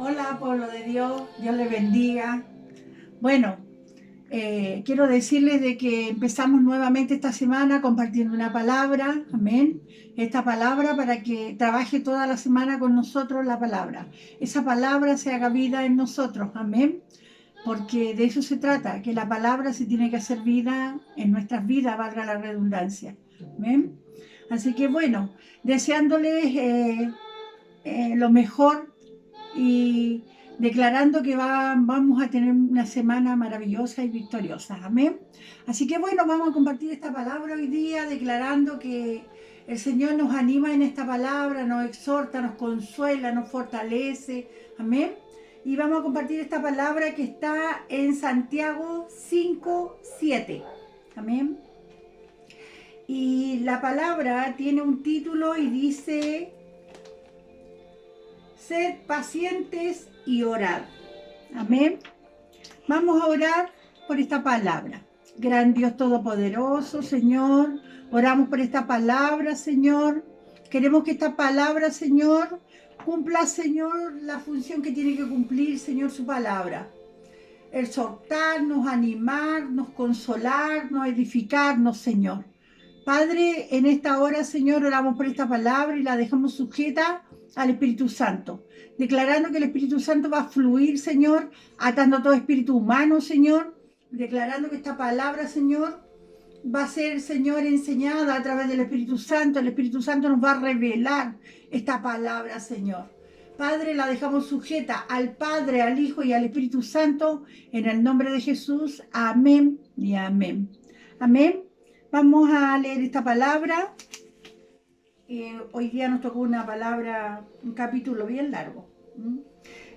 Hola, pueblo de Dios, Dios les bendiga. Bueno, quiero decirles de que empezamos nuevamente esta semana compartiendo una palabra, amén. Esta palabra para que trabaje toda la semana con nosotros la palabra. Esa palabra se haga vida en nosotros, amén. Porque de eso se trata, que la palabra se tiene que hacer vida en nuestras vidas, valga la redundancia, amén. Así que bueno, deseándoles lo mejor y declarando que vamos a tener una semana maravillosa y victoriosa. Amén. Así que bueno, vamos a compartir esta palabra hoy día, declarando que el Señor nos anima en esta palabra, nos exhorta, nos consuela, nos fortalece. Amén. Y vamos a compartir esta palabra que está en Santiago 5:7. Amén. Y la palabra tiene un título y dice: sed pacientes y orad. Amén. Vamos a orar por esta palabra. Gran Dios Todopoderoso, Señor, oramos por esta palabra, Señor. Queremos que esta palabra, Señor, cumpla, Señor, la función que tiene que cumplir, Señor, su palabra. Exhortarnos, animarnos, consolarnos, edificarnos, Señor. Padre, en esta hora, Señor, oramos por esta palabra y la dejamos sujeta al Espíritu Santo, declarando que el Espíritu Santo va a fluir, Señor, atando todo espíritu humano, Señor, declarando que esta palabra, Señor, va a ser, Señor, enseñada a través del Espíritu Santo. El Espíritu Santo nos va a revelar esta palabra, Señor. Padre, la dejamos sujeta al Padre, al Hijo y al Espíritu Santo, en el nombre de Jesús. Amén y amén. Amén. Vamos a leer esta palabra. Hoy día nos tocó una palabra, un capítulo bien largo.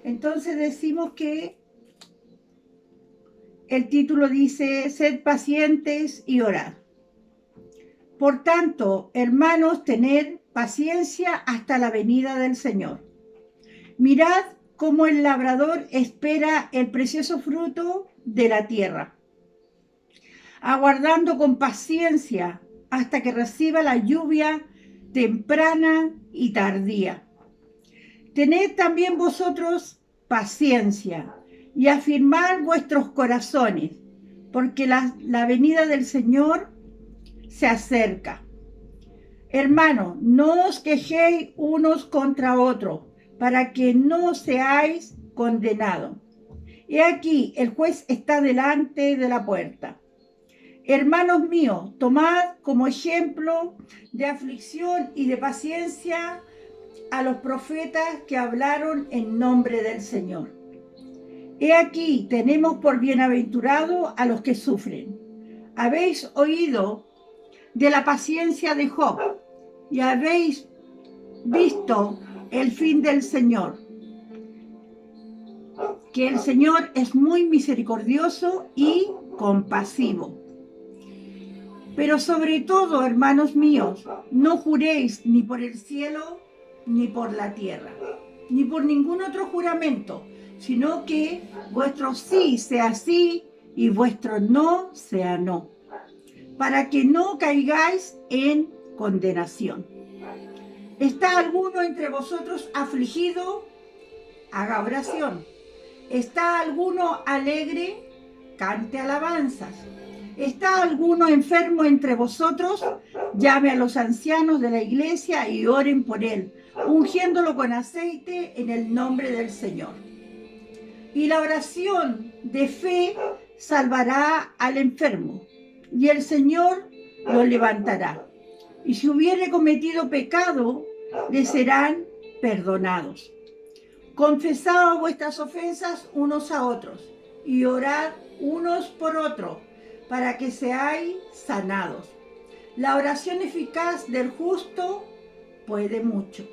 Entonces decimos que el título dice: sed pacientes y orad. Por tanto, hermanos, tened paciencia hasta la venida del Señor. Mirad cómo el labrador espera el precioso fruto de la tierra, aguardando con paciencia hasta que reciba la lluvia temprana y tardía. Tened también vosotros paciencia y afirmad vuestros corazones, porque la venida del Señor se acerca. Hermanos, no os quejéis unos contra otros, para que no seáis condenados. He aquí, el juez está delante de la puerta. Hermanos míos, tomad como ejemplo de aflicción y de paciencia a los profetas que hablaron en nombre del Señor. He aquí, tenemos por bienaventurado a los que sufren. Habéis oído de la paciencia de Job y habéis visto el fin del Señor, que el Señor es muy misericordioso y compasivo. Pero sobre todo, hermanos míos, no juréis ni por el cielo, ni por la tierra, ni por ningún otro juramento, sino que vuestro sí sea sí y vuestro no sea no, para que no caigáis en condenación. ¿Está alguno entre vosotros afligido? Haga oración. ¿Está alguno alegre? Cante alabanzas. ¿Está alguno enfermo entre vosotros? Llame a los ancianos de la iglesia y oren por él, ungiéndolo con aceite en el nombre del Señor. Y la oración de fe salvará al enfermo, y el Señor lo levantará. Y si hubiere cometido pecado, le serán perdonados. Confesad vuestras ofensas unos a otros, y orad unos por otros, para que seáis sanados. La oración eficaz del justo puede mucho.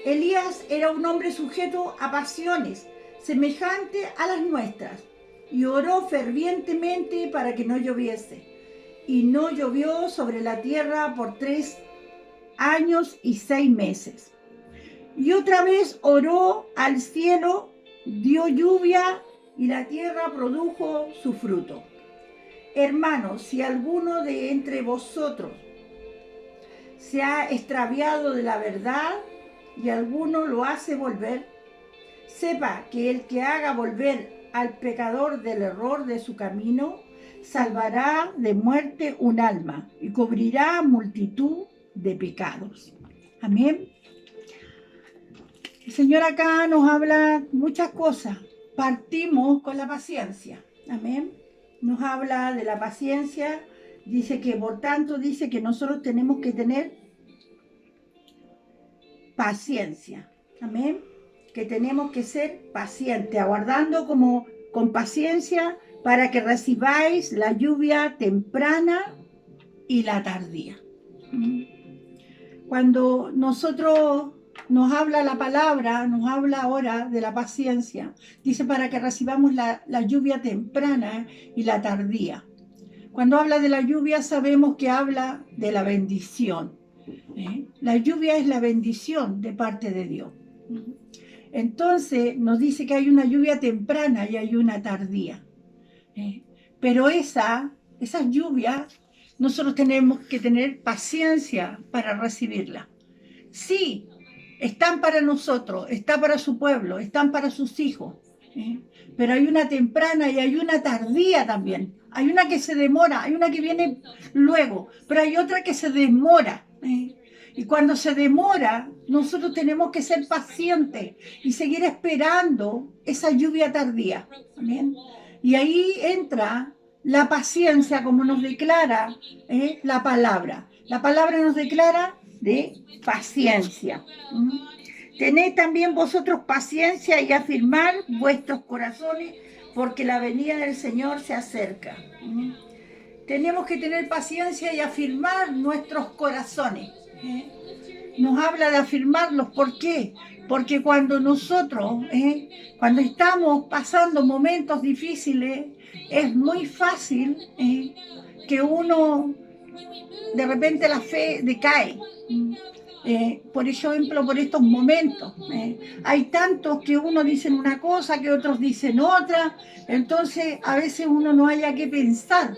Elías era un hombre sujeto a pasiones, semejante a las nuestras, y oró fervientemente para que no lloviese. Y no llovió sobre la tierra por 3 años y 6 meses. Y otra vez oró al cielo, dio lluvia, y la tierra produjo su fruto. Hermanos, si alguno de entre vosotros se ha extraviado de la verdad y alguno lo hace volver, Sepa que el que haga volver al pecador del error de su camino, salvará de muerte un alma y cubrirá multitud de pecados. Amén. El Señor acá nos habla muchas cosas. Partimos con la paciencia. Amén. Nos habla de la paciencia. Dice que, por tanto, dice que nosotros tenemos que tener paciencia. Amén. Que tenemos que ser pacientes, aguardando como con paciencia para que recibáis la lluvia temprana y la tardía. Cuando nosotros nos habla la palabra, nos habla ahora de la paciencia, dice para que recibamos la lluvia temprana y la tardía. Cuando habla de la lluvia sabemos que habla de la bendición. La lluvia es la bendición de parte de Dios. Entonces nos dice que hay una lluvia temprana y hay una tardía. Pero esas lluvias nosotros tenemos que tener paciencia para recibirla. Sí, están para nosotros, está para su pueblo, están para sus hijos. Pero hay una temprana y hay una tardía también. Hay una que se demora, hay una que viene luego, pero hay otra que se demora. Y cuando se demora, nosotros tenemos que ser pacientes y seguir esperando esa lluvia tardía. ¿Amén? Y ahí entra la paciencia, como nos declara la palabra. La palabra nos declara de paciencia. Tened también vosotros paciencia y afirmar vuestros corazones, porque la venida del Señor se acerca. Tenemos que tener paciencia y afirmar nuestros corazones. Nos habla de afirmarlos. ¿Por qué? Porque cuando nosotros, cuando estamos pasando momentos difíciles, es muy fácil que uno, de repente la fe decae. Por ejemplo, por estos momentos. Hay tantos que unos dicen una cosa, que otros dicen otra, entonces a veces uno no haya que pensar.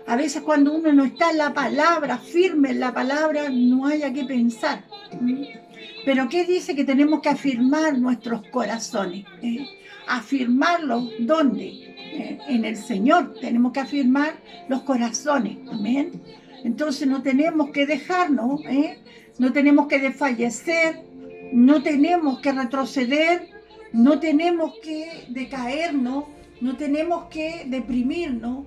A veces cuando uno no está en la palabra, firme en la palabra, no haya que pensar. Pero ¿qué dice? Que tenemos que afirmar nuestros corazones. ¿Afirmarlos dónde? En el Señor. Tenemos que afirmar los corazones. Amén. Entonces no tenemos que dejarnos, no tenemos que desfallecer, no tenemos que retroceder, no tenemos que decaernos, no tenemos que deprimirnos.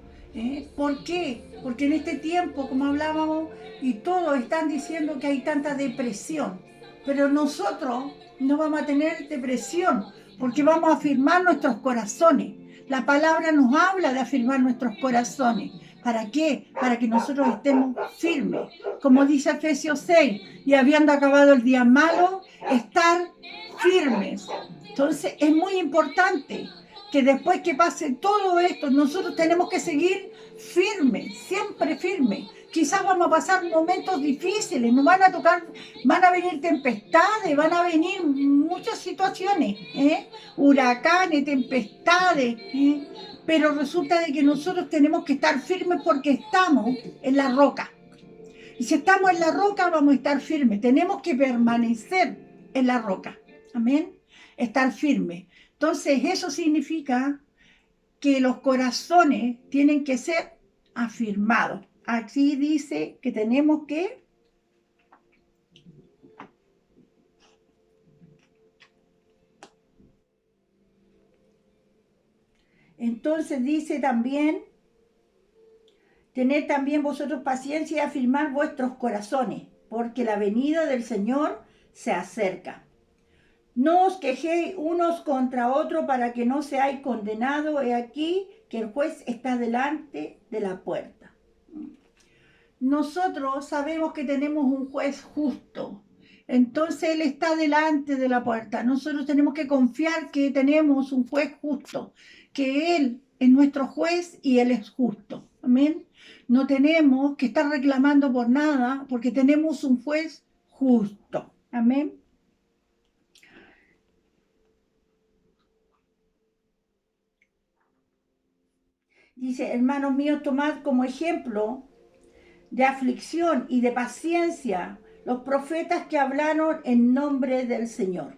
¿Por qué? Porque en este tiempo, como hablábamos, y todos están diciendo que hay tanta depresión, pero nosotros no vamos a tener depresión, porque vamos a afirmar nuestros corazones. La palabra nos habla de afirmar nuestros corazones. ¿Para qué? Para que nosotros estemos firmes. Como dice Efesios 6, y habiendo acabado el día malo, estar firmes. Entonces es muy importante que después que pase todo esto, nosotros tenemos que seguir firmes, siempre firmes. Quizás vamos a pasar momentos difíciles, nos van a tocar, van a venir tempestades, van a venir muchas situaciones, huracanes, tempestades, pero resulta de que nosotros tenemos que estar firmes porque estamos en la roca. Y si estamos en la roca, vamos a estar firmes. Tenemos que permanecer en la roca. Amén. Estar firmes. Entonces, eso significa que los corazones tienen que ser afirmados. Aquí dice que tenemos que entonces dice también, tened también vosotros paciencia y afirmar vuestros corazones, porque la venida del Señor se acerca. No os quejéis unos contra otros para que no seáis condenados. He aquí que el juez está delante de la puerta. Nosotros sabemos que tenemos un juez justo. Entonces Él está delante de la puerta. Nosotros tenemos que confiar que tenemos un juez justo, que Él es nuestro juez y Él es justo. Amén. No tenemos que estar reclamando por nada porque tenemos un juez justo. Amén. Dice, hermanos míos, tomad como ejemplo de aflicción y de paciencia los profetas que hablaron en nombre del Señor.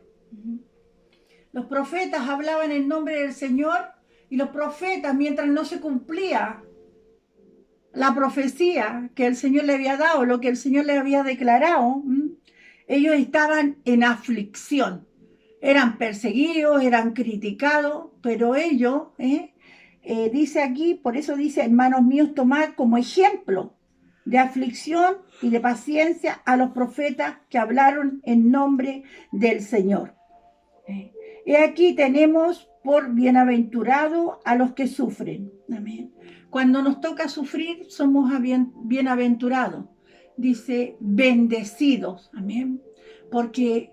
Los profetas hablaban en nombre del Señor y los profetas, mientras no se cumplía la profecía que el Señor le había dado, lo que el Señor le había declarado, ellos estaban en aflicción. Eran perseguidos, eran criticados, pero ellos, dice aquí, por eso dice, hermanos míos, tomad como ejemplo de aflicción y de paciencia a los profetas que hablaron en nombre del Señor. Y aquí tenemos por bienaventurado a los que sufren. Amén. Cuando nos toca sufrir, somos bienaventurados. Dice, bendecidos. Amén. Porque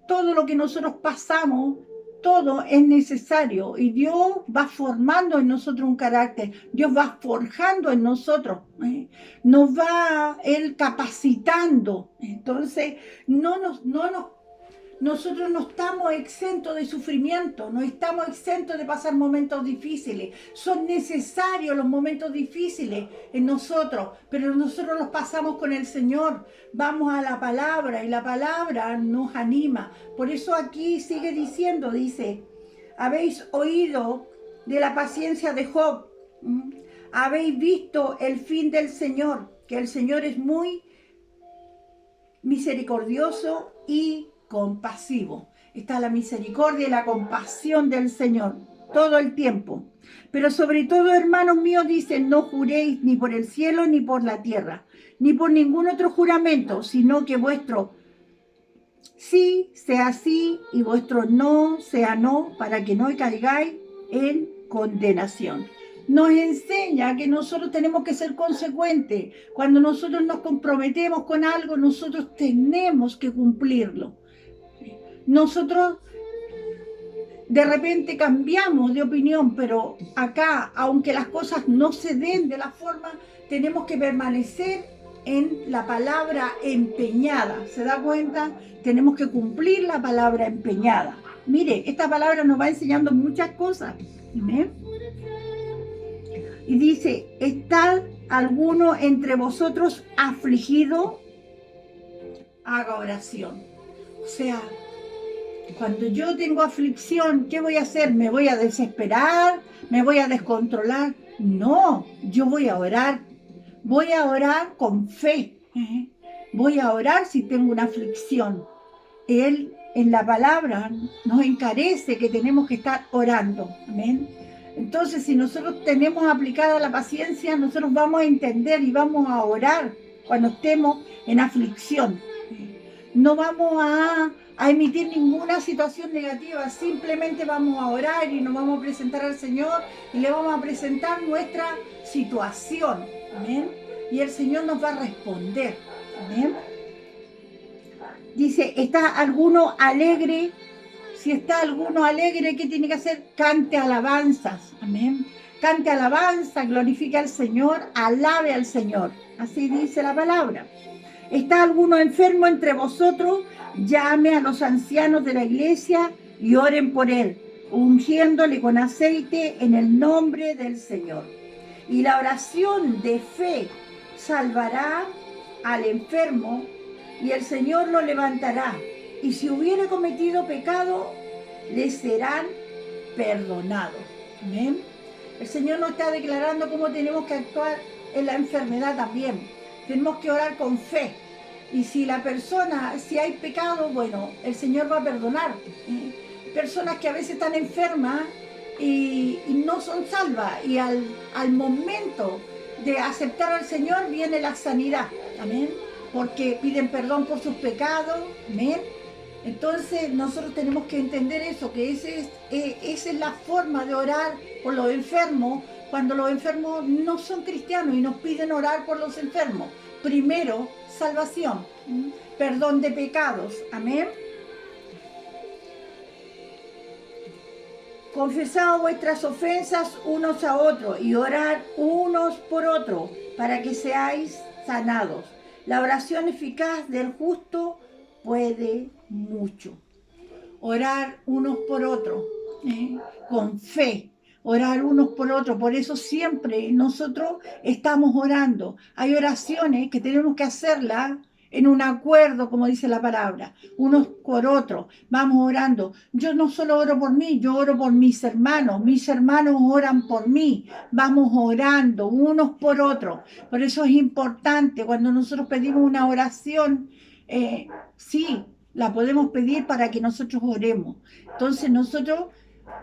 todo lo que nosotros pasamos, todo es necesario y Dios va formando en nosotros un carácter, Dios va forjando en nosotros, nos va Él capacitando. Entonces, nosotros no estamos exentos de sufrimiento, no estamos exentos de pasar momentos difíciles. Son necesarios los momentos difíciles en nosotros, pero nosotros los pasamos con el Señor. Vamos a la palabra y la palabra nos anima. Por eso aquí sigue diciendo, dice, habéis oído de la paciencia de Job, habéis visto el fin del Señor, que el Señor es muy misericordioso y compasivo. Está la misericordia y la compasión del Señor todo el tiempo. Pero sobre todo, hermanos míos, dice, no juréis ni por el cielo ni por la tierra, ni por ningún otro juramento, sino que vuestro sí sea sí y vuestro no sea no, para que no caigáis en condenación. Nos enseña que nosotros tenemos que ser consecuentes. Cuando nosotros nos comprometemos con algo, nosotros tenemos que cumplirlo. Nosotros de repente cambiamos de opinión, pero acá, aunque las cosas no se den de la forma, tenemos que permanecer en la palabra empeñada. ¿Se da cuenta? Tenemos que cumplir la palabra empeñada. Mire, esta palabra nos va enseñando muchas cosas. ¿Amén? Y dice, ¿está alguno entre vosotros afligido? Haga oración. O sea, cuando yo tengo aflicción, ¿qué voy a hacer? ¿Me voy a desesperar? ¿Me voy a descontrolar? No, yo voy a orar. Voy a orar con fe. Voy a orar si tengo una aflicción. Él en la palabra nos encarece que tenemos que estar orando. Amén. Entonces, si nosotros tenemos aplicada la paciencia, nosotros vamos a entender y vamos a orar cuando estemos en aflicción. No vamos a emitir ninguna situación negativa, simplemente vamos a orar y nos vamos a presentar al Señor y le vamos a presentar nuestra situación. Amén. Y el Señor nos va a responder. Amén. Dice, ¿está alguno alegre? Si está alguno alegre, ¿qué tiene que hacer? Cante alabanzas. Amén. Cante alabanza, glorifique al Señor, alabe al Señor. Así dice la palabra. ¿Está alguno enfermo entre vosotros? Llame a los ancianos de la iglesia y oren por él, ungiéndole con aceite en el nombre del Señor. Y la oración de fe salvará al enfermo y el Señor lo levantará. Y si hubiere cometido pecado, le serán perdonados. Amén. El Señor nos está declarando cómo tenemos que actuar en la enfermedad también. Tenemos que orar con fe. Y si la persona, si hay pecado, bueno, el Señor va a perdonar. Personas que a veces están enfermas y no son salvas. Y al momento de aceptar al Señor viene la sanidad. Amén. Porque piden perdón por sus pecados. Amén. Entonces nosotros tenemos que entender eso, que esa es la forma de orar por los enfermos, cuando los enfermos no son cristianos y nos piden orar por los enfermos. Primero, salvación, perdón de pecados. Amén. Confesad vuestras ofensas unos a otros y orad unos por otros para que seáis sanados. La oración eficaz del justo puede mucho. Orar unos por otros, con fe, orar unos por otros. Por eso siempre nosotros estamos orando. Hay oraciones que tenemos que hacerlas en un acuerdo, como dice la palabra, unos por otros, vamos orando. Yo no solo oro por mí, yo oro por mis hermanos oran por mí, vamos orando unos por otros. Por eso es importante cuando nosotros pedimos una oración, sí, la podemos pedir para que nosotros oremos. Entonces nosotros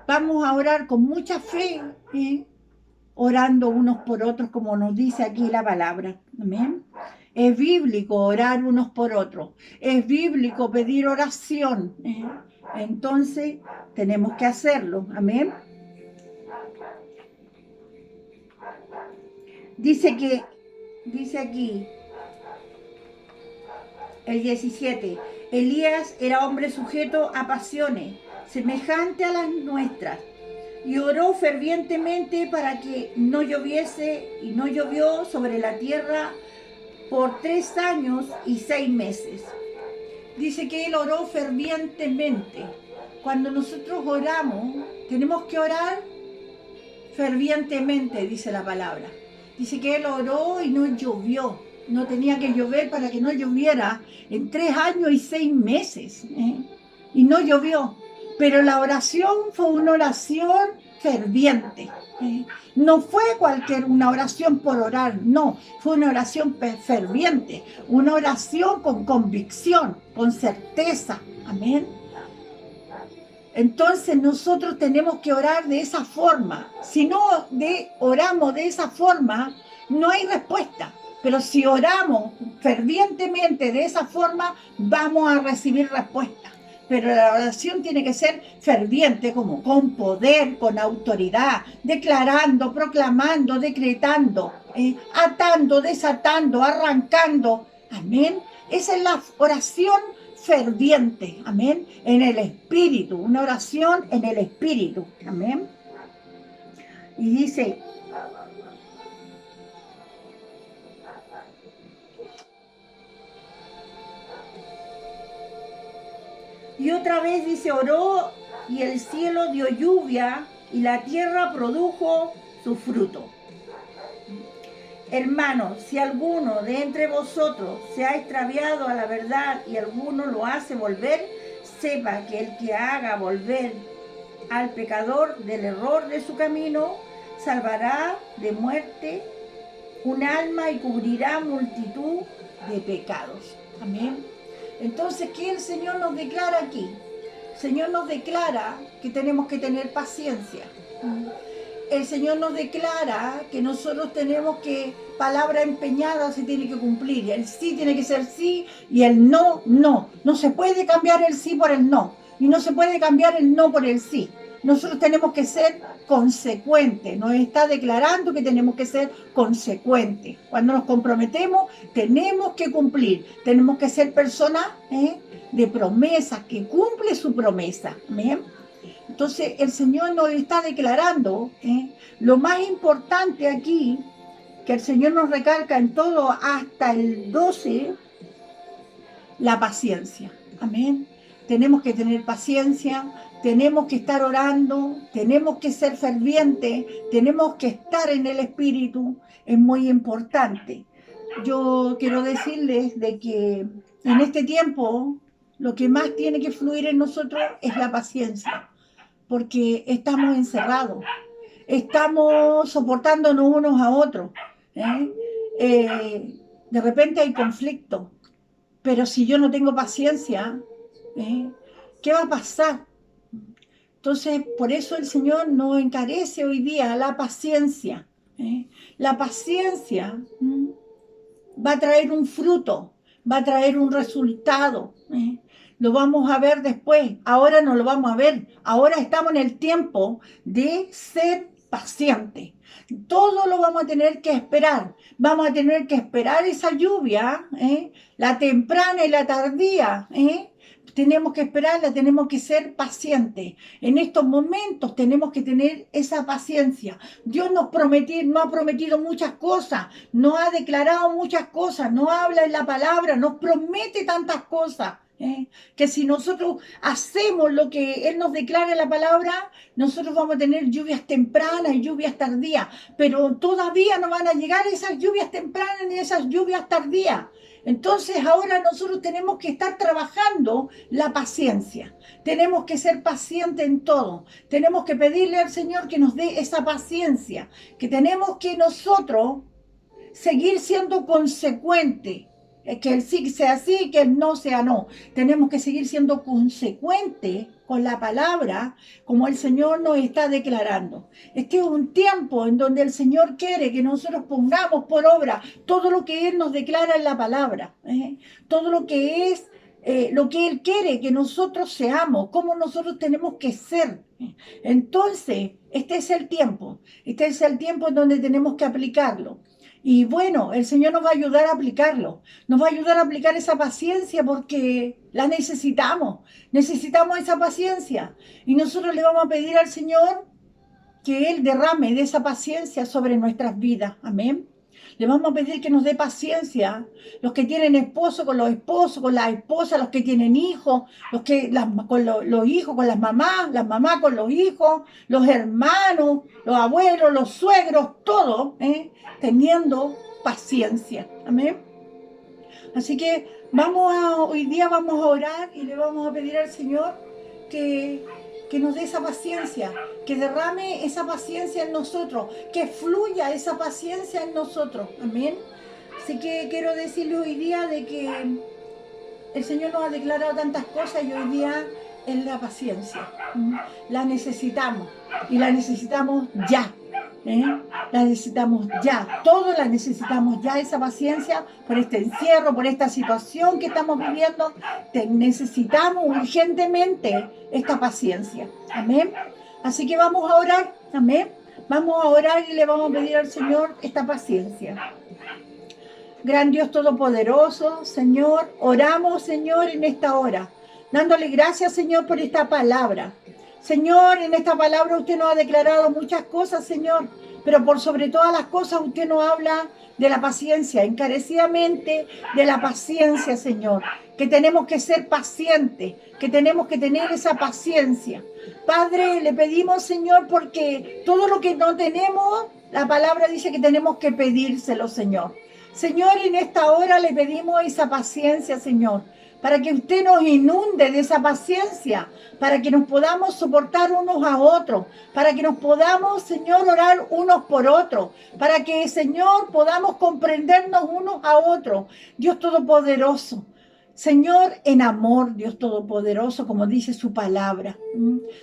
vamos a orar con mucha fe, orando unos por otros, como nos dice aquí la palabra. Amén. Es bíblico orar unos por otros. Es bíblico pedir oración. Entonces, tenemos que hacerlo. Amén. Dice aquí, el 17, Elías era hombre sujeto a pasiones, semejante a las nuestras, y oró fervientemente para que no lloviese, y no llovió sobre la tierra por 3 años y 6 meses. Dice que él oró fervientemente. Cuando nosotros oramos, tenemos que orar fervientemente, dice la palabra. Dice que él oró y no llovió. No tenía que llover para que no lloviera en 3 años y 6 meses. Y no llovió. Pero la oración fue una oración ferviente. No fue una oración por orar, no. Fue una oración ferviente. Una oración con convicción, con certeza. Amén. Entonces nosotros tenemos que orar de esa forma. Si no oramos de esa forma, no hay respuesta. Pero si oramos fervientemente de esa forma, vamos a recibir respuesta. Pero la oración tiene que ser ferviente, como con poder, con autoridad, declarando, proclamando, decretando, atando, desatando, arrancando. Amén. Esa es la oración ferviente, amén, en el Espíritu, una oración en el Espíritu, amén. Y dice, y otra vez dice, oró y el cielo dio lluvia y la tierra produjo su fruto. Hermanos, si alguno de entre vosotros se ha extraviado a la verdad y alguno lo hace volver, sepa que el que haga volver al pecador del error de su camino, salvará de muerte un alma y cubrirá multitud de pecados. Amén. Entonces, ¿qué el Señor nos declara aquí? El Señor nos declara que tenemos que tener paciencia. El Señor nos declara que nosotros tenemos que, palabra empeñada se tiene que cumplir, y el sí tiene que ser sí, y el no, no. No se puede cambiar el sí por el no, y no se puede cambiar el no por el sí. Nosotros tenemos que ser consecuentes, nos está declarando que tenemos que ser consecuentes. Cuando nos comprometemos, tenemos que cumplir, tenemos que ser personas de promesas, que cumple su promesa. ¿Amén? Entonces el Señor nos está declarando, lo más importante aquí, que el Señor nos recalca en todo hasta el 12, la paciencia. Amén. Tenemos que tener paciencia, tenemos que estar orando, tenemos que ser fervientes, tenemos que estar en el Espíritu, es muy importante. Yo quiero decirles de que en este tiempo lo que más tiene que fluir en nosotros es la paciencia. Porque estamos encerrados, estamos soportándonos unos a otros. De repente hay conflicto, pero si yo no tengo paciencia, ¿qué va a pasar? Entonces, por eso el Señor nos encarece hoy día la paciencia. La paciencia va a traer un fruto, va a traer un resultado. Lo vamos a ver después, ahora no lo vamos a ver, ahora estamos en el tiempo de ser pacientes. Todo lo vamos a tener que esperar, vamos a tener que esperar esa lluvia, la temprana y la tardía, tenemos que esperarla, tenemos que ser pacientes. En estos momentos tenemos que tener esa paciencia. Dios no ha prometido muchas cosas, nos ha declarado muchas cosas, nos habla en la palabra, nos promete tantas cosas. Que si nosotros hacemos lo que Él nos declara en la palabra, nosotros vamos a tener lluvias tempranas y lluvias tardías, pero todavía no van a llegar esas lluvias tempranas ni esas lluvias tardías. Entonces ahora nosotros tenemos que estar trabajando la paciencia. Tenemos que ser pacientes en todo. Tenemos que pedirle al Señor que nos dé esa paciencia. Que tenemos que nosotros seguir siendo consecuentes. Que el sí sea sí, que el no sea no. Tenemos que seguir siendo consecuentes con la palabra como el Señor nos está declarando. Este es un tiempo en donde el Señor quiere que nosotros pongamos por obra todo lo que Él nos declara en la palabra. Todo lo que es lo que Él quiere que nosotros seamos, cómo nosotros tenemos que ser. Entonces, este es el tiempo. Este es el tiempo en donde tenemos que aplicarlo. Y bueno, el Señor nos va a ayudar a aplicarlo, nos va a ayudar a aplicar esa paciencia porque la necesitamos, necesitamos esa paciencia. Y nosotros le vamos a pedir al Señor que Él derrame de esa paciencia sobre nuestras vidas. Amén. Le vamos a pedir que nos dé paciencia, los que tienen esposo con los esposos, con las esposas, los que tienen hijos, con los hijos, con las mamás con los hijos, los hermanos, los abuelos, los suegros, todos teniendo paciencia. Amén. Así que hoy día vamos a orar y le vamos a pedir al Señor que nos dé esa paciencia, que derrame esa paciencia en nosotros, que fluya esa paciencia en nosotros. Amén. Así que quiero decirle hoy día de que el Señor nos ha declarado tantas cosas y hoy día es la paciencia. La necesitamos y la necesitamos ya. La necesitamos ya, todos la necesitamos ya, esa paciencia por este encierro, por esta situación que estamos viviendo. Necesitamos urgentemente esta paciencia. Amén. Así que vamos a orar. Amén. Vamos a orar y le vamos a pedir al Señor esta paciencia. Gran Dios Todopoderoso, Señor, oramos, Señor, en esta hora, dándole gracias, Señor, por esta palabra. Señor, en esta palabra usted nos ha declarado muchas cosas, Señor, pero por sobre todas las cosas usted nos habla de la paciencia, encarecidamente de la paciencia, Señor, que tenemos que ser pacientes, que tenemos que tener esa paciencia. Padre, le pedimos, Señor, porque todo lo que no tenemos, la palabra dice que tenemos que pedírselo, Señor. Señor, en esta hora le pedimos esa paciencia, Señor, para que usted nos inunde de esa paciencia, para que nos podamos soportar unos a otros, para que nos podamos, Señor, orar unos por otros, para que, Señor, podamos comprendernos unos a otros. Dios Todopoderoso, Señor, en amor, Dios Todopoderoso, como dice su palabra.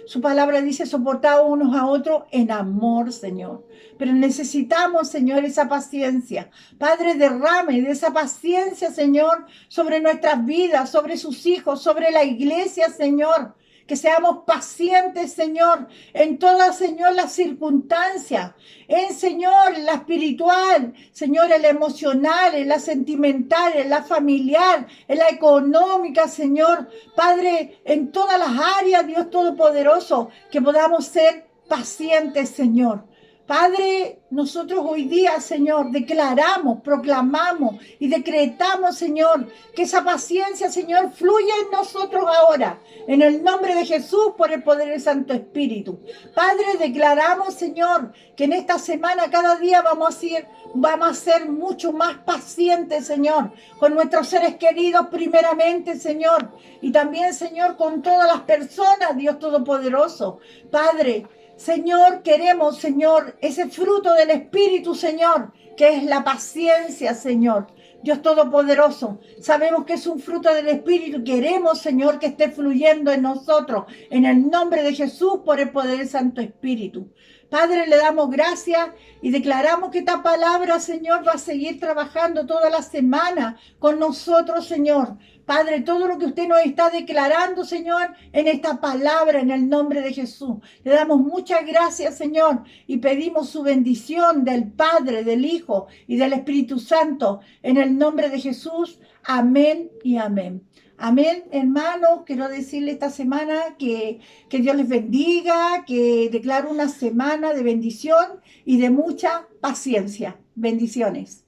Su palabra dice soportar unos a otros en amor, Señor. Pero necesitamos, Señor, esa paciencia. Padre, derrame de esa paciencia, Señor, sobre nuestras vidas, sobre sus hijos, sobre la iglesia, Señor. Que seamos pacientes, Señor, en todas, Señor, las circunstancias. En, Señor, la espiritual, Señor, en la emocional, en la sentimental, en la familiar, en la económica, Señor. Padre, en todas las áreas, Dios Todopoderoso, que podamos ser pacientes, Señor. Padre, nosotros hoy día, Señor, declaramos, proclamamos y decretamos, Señor, que esa paciencia, Señor, fluya en nosotros ahora, en el nombre de Jesús, por el poder del Santo Espíritu. Padre, declaramos, Señor, que en esta semana cada día vamos a ser mucho más pacientes, Señor, con nuestros seres queridos primeramente, Señor, y también, Señor, con todas las personas, Dios Todopoderoso. Padre, Señor, queremos, Señor, ese fruto del Espíritu, Señor, que es la paciencia, Señor. Dios Todopoderoso, sabemos que es un fruto del Espíritu. Queremos, Señor, que esté fluyendo en nosotros, en el nombre de Jesús, por el poder del Santo Espíritu. Padre, le damos gracias y declaramos que esta palabra, Señor, va a seguir trabajando toda la semana con nosotros, Señor. Padre, todo lo que usted nos está declarando, Señor, en esta palabra, en el nombre de Jesús. Le damos muchas gracias, Señor, y pedimos su bendición del Padre, del Hijo y del Espíritu Santo, en el nombre de Jesús. Amén y amén. Amén, hermanos. Quiero decirle esta semana que Dios les bendiga, que declaro una semana de bendición y de mucha paciencia. Bendiciones.